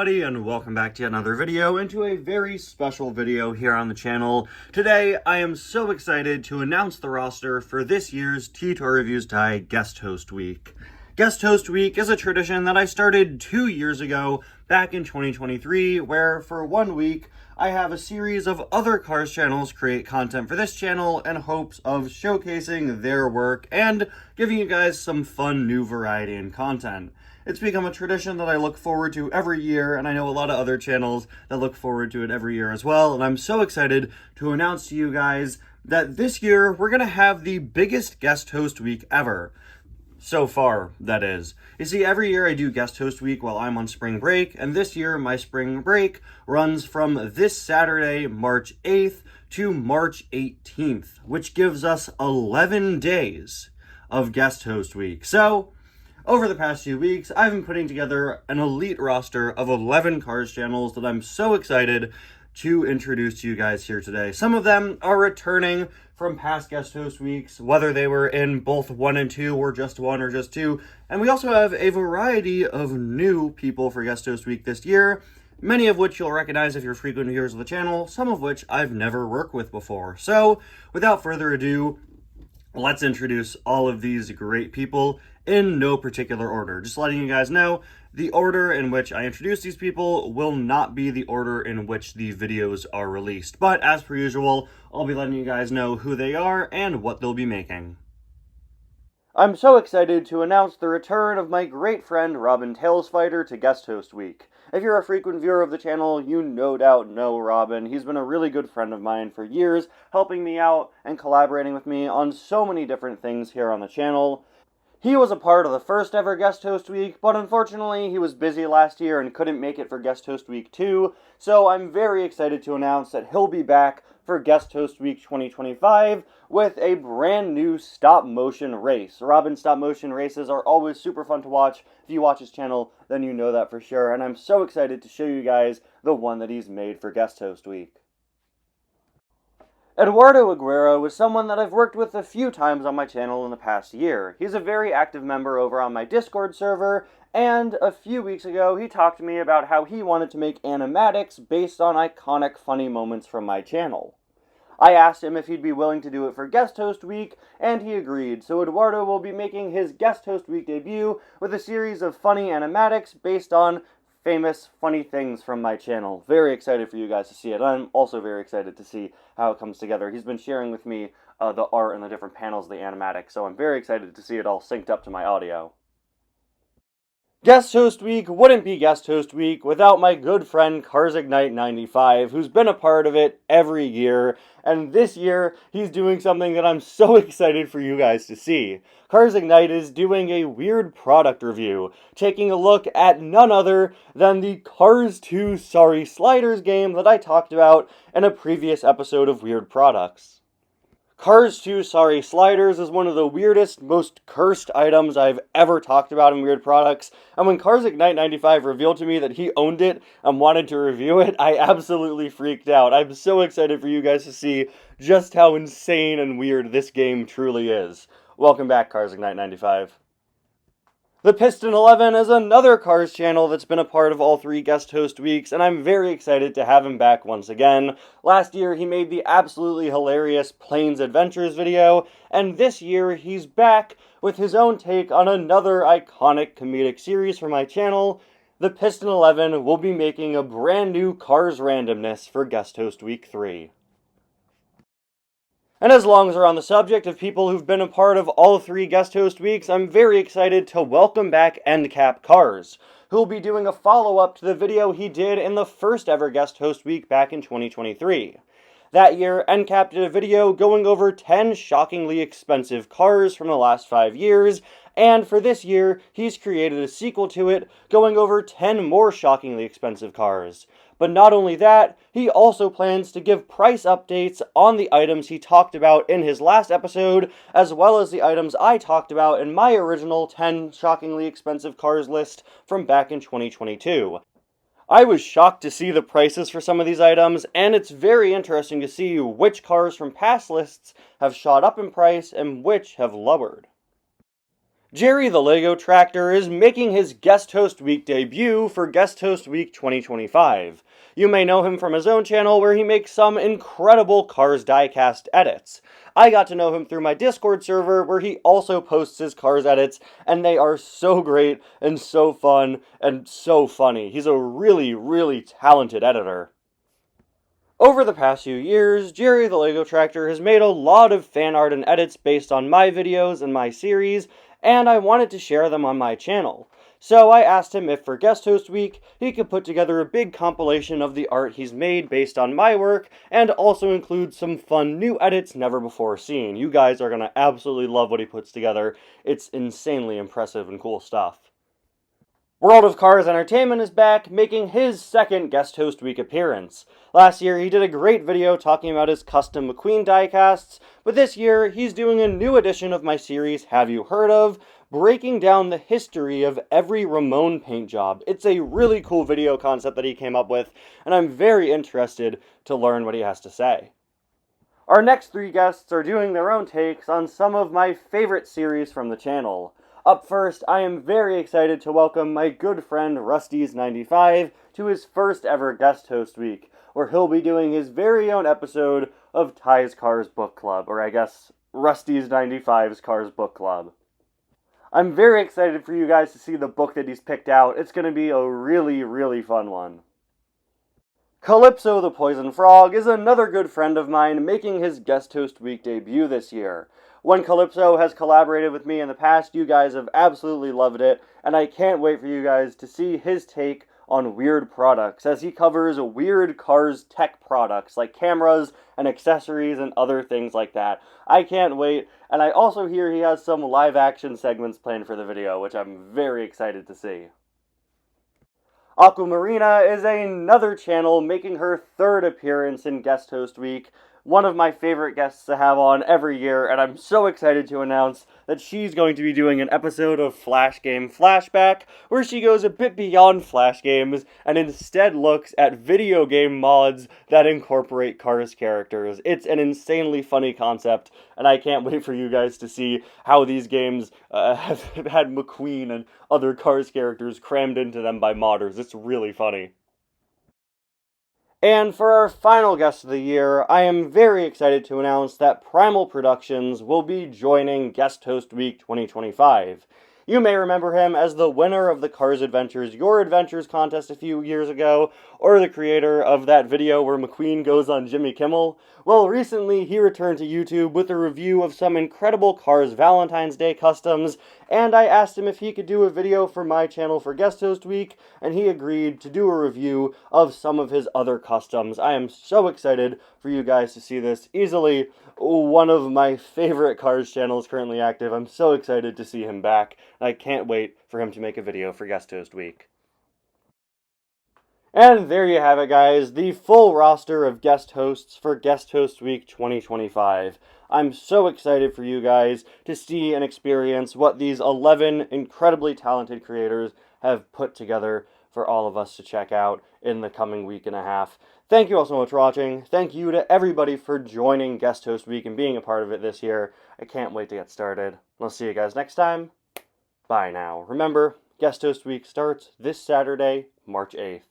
everybody, and welcome back to another video and to a very special video here on the channel. Today, I am so excited to announce the roster for this year's T-Toy Reviews Die Guest Host Week. Guest Host Week is a tradition that I started 2 years ago, back in 2023, where for 1 week, I have a series of other Cars channels create content for this channel in hopes of showcasing their work and giving you guys some fun new variety and content. It's become a tradition that I look forward to every year, and I know a lot of other channels that look forward to it every year as well, and I'm so excited to announce to you guys that this year we're going to have the biggest guest host week ever. So far, that is. You see, every year I do guest host week while I'm on spring break, and this year my spring break runs from this Saturday, March 8th to March 18th, which gives us 11 days of guest host week. So, over the past few weeks, I've been putting together an elite roster of 11 Cars channels that I'm so excited to introduce to you guys here today. Some of them are returning from past guest host weeks, whether they were in both 1 and 2 or just 1 or just 2. And we also have a variety of new people for guest host week this year, many of which you'll recognize if you're frequent viewers of the channel, some of which I've never worked with before. So, without further ado, let's introduce all of these great people in no particular order. Just letting you guys know, the order in which I introduce these people will not be the order in which the videos are released. But as per usual, I'll be letting you guys know who they are and what they'll be making. I'm so excited to announce the return of my great friend Robin Tailsfighter to guest host week. If you're a frequent viewer of the channel, you no doubt know Robin. He's been a really good friend of mine for years, helping me out and collaborating with me on so many different things here on the channel. He was a part of the first ever guest host week, but unfortunately he was busy last year and couldn't make it for guest host week 2, so I'm very excited to announce that he'll be back for guest host week 2025 with a brand new stop motion race. Robin's stop motion races are always super fun to watch. If you watch his channel, then you know that for sure, and I'm so excited to show you guys the one that he's made for guest host week. Eduardo Aguero is someone that I've worked with a few times on my channel in the past year. He's a very active member over on my Discord server, and a few weeks ago he talked to me about how he wanted to make animatics based on iconic funny moments from my channel. I asked him if he'd be willing to do it for guest host week, and he agreed, so Eduardo will be making his guest host week debut with a series of funny animatics based on famous, funny things from my channel. Very excited for you guys to see it. I'm also very excited to see how it comes together. He's been sharing with me the art and the different panels of the animatics, so I'm very excited to see it all synced up to my audio. Guest host week wouldn't be guest host week without my good friend CarsIgnite95, who's been a part of it every year, and this year he's doing something that I'm so excited for you guys to see. CarsIgnite is doing a weird product review, taking a look at none other than the Cars 2 Sorry Sliders game that I talked about in a previous episode of Weird Products. Cars 2 Sorry Sliders is one of the weirdest, most cursed items I've ever talked about in Weird Products, and when CarsIgnite95 revealed to me that he owned it and wanted to review it, I absolutely freaked out. I'm so excited for you guys to see just how insane and weird this game truly is. Welcome back, CarsIgnite95. The Piston 11 is another Cars channel that's been a part of all 3 guest host weeks, and I'm very excited to have him back once again. Last year, he made the absolutely hilarious Planes Adventures video, and this year, he's back with his own take on another iconic comedic series for my channel. The Piston 11 will be making a brand new Cars randomness for guest host week 3. And as long as we're on the subject of people who've been a part of all 3 guest host weeks, I'm very excited to welcome back Endcap Cars, who'll be doing a follow-up to the video he did in the first ever guest host week back in 2023. That year, Endcap did a video going over 10 shockingly expensive cars from the last 5 years, and for this year, he's created a sequel to it, going over 10 more shockingly expensive cars. But not only that, he also plans to give price updates on the items he talked about in his last episode, as well as the items I talked about in my original 10 shockingly expensive cars list from back in 2022. I was shocked to see the prices for some of these items, and it's very interesting to see which cars from past lists have shot up in price and which have lowered. Jerry the Lego Tractor is making his Guest Host Week debut for Guest Host Week 2025. You may know him from his own channel where he makes some incredible Cars diecast edits. I got to know him through my Discord server where he also posts his Cars edits, and they are so great and so fun and so funny. He's a really, really talented editor. Over the past few years, Jerry the Lego Tractor has made a lot of fan art and edits based on my videos and my series, and I wanted to share them on my channel. So I asked him if for Guest Host Week, he could put together a big compilation of the art he's made based on my work, and also include some fun new edits never before seen. You guys are gonna absolutely love what he puts together. It's insanely impressive and cool stuff. World of Cars Entertainment is back, making his second Guest Host Week appearance. Last year, he did a great video talking about his custom McQueen diecasts, but this year, he's doing a new edition of my series, Have You Heard Of?, breaking down the history of every Ramon paint job. It's a really cool video concept that he came up with, and I'm very interested to learn what he has to say. Our next three guests are doing their own takes on some of my favorite series from the channel. Up first, I am very excited to welcome my good friend Rusty's95 to his first ever Guest Host Week, where he'll be doing his very own episode of Ty's Cars Book Club, or I guess Rusty's95's Cars Book Club. I'm very excited for you guys to see the book that he's picked out. It's going to be a really, really fun one. Calypso the Poison Frog is another good friend of mine making his Guest Host Week debut this year. When Calypso has collaborated with me in the past, you guys have absolutely loved it, and I can't wait for you guys to see his take on weird products, as he covers weird cars tech products like cameras and accessories and other things like that. I can't wait, and I also hear he has some live action segments planned for the video, which I'm very excited to see. Aquamarina is another channel making her third appearance in Guest Host Week, one of my favorite guests to have on every year, and I'm so excited to announce that she's going to be doing an episode of Flash Game Flashback, where she goes a bit beyond Flash games and instead looks at video game mods that incorporate Cars characters. It's an insanely funny concept, and I can't wait for you guys to see how these games have had McQueen and other Cars characters crammed into them by modders. It's really funny. And for our final guest of the year, I am very excited to announce that Primal Productions will be joining Guest Host Week 2025. You may remember him as the winner of the Cars Adventures Your Adventures contest a few years ago, or the creator of that video where McQueen goes on Jimmy Kimmel. Well, recently he returned to YouTube with a review of some incredible Cars Valentine's Day customs, and I asked him if he could do a video for my channel for Guest Host Week, and he agreed to do a review of some of his other customs. I am so excited for you guys to see this. Easily one of my favorite Cars channels currently active. I'm so excited to see him back. I can't wait for him to make a video for Guest Host Week. And there you have it, guys, the full roster of guest hosts for Guest Host Week 2025. I'm so excited for you guys to see and experience what these 11 incredibly talented creators have put together for all of us to check out in the coming week and a half. Thank you all so much for watching. Thank you to everybody for joining Guest Host Week and being a part of it this year. I can't wait to get started. I'll see you guys next time. Bye now. Remember, Guest Host Week starts this Saturday, March 8th.